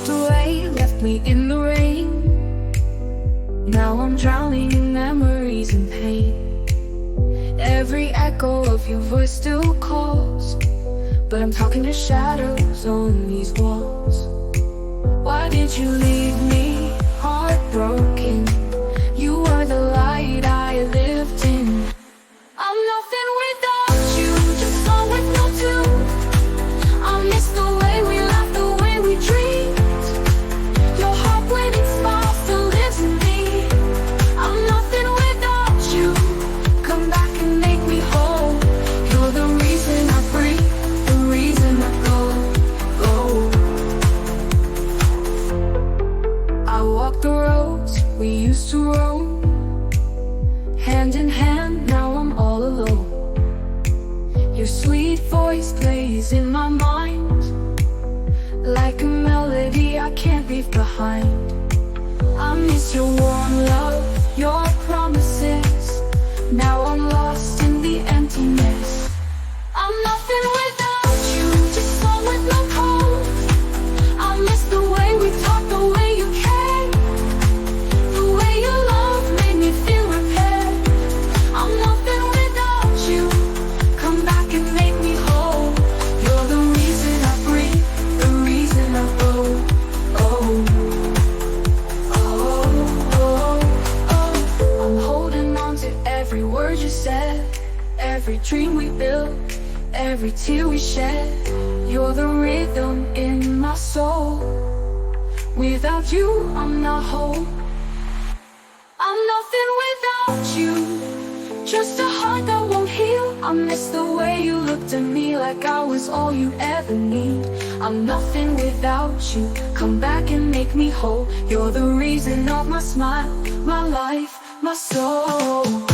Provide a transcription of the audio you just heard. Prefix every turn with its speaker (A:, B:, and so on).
A: walked away, left me in the rain. Now I'm drowning in memories and pain. Every echo of your voice still calls, but I'm talking to shadows on these walls. Why did you leave me heartbroken? You were the light I lived in. I'm nothing without you, just song with no tune. I miss the way we laughed, the way we dreamed. Your heart when it smiles still lives in me. I'm nothing without you, come back and make me whole. You're the reason I breathe, the reason I go. I walk the roads we used to roam, hand in hand, now I'm all alone. Your sweet voice plays in my mind, like a melody I can't leave behind. I miss your warm love, your promises. Now I'm lost in the emptiness. I'm nothing without you, just song with no code. I miss the way we talked, the way you came, the way your love made me feel repaired. I'm nothing without you, come back and make me whole. You're the reason I breathe, the reason I go. I'm holding on to every word you said, every dream we built, every tear we shed. You're the rhythm in my soul. Without you, I'm not whole. I'm nothing without you, just a heart that won't heal. I miss the way you looked at me like I was all you ever need. I'm nothing without you, come back and make me whole. You're the reason of my smile, my life, my soul.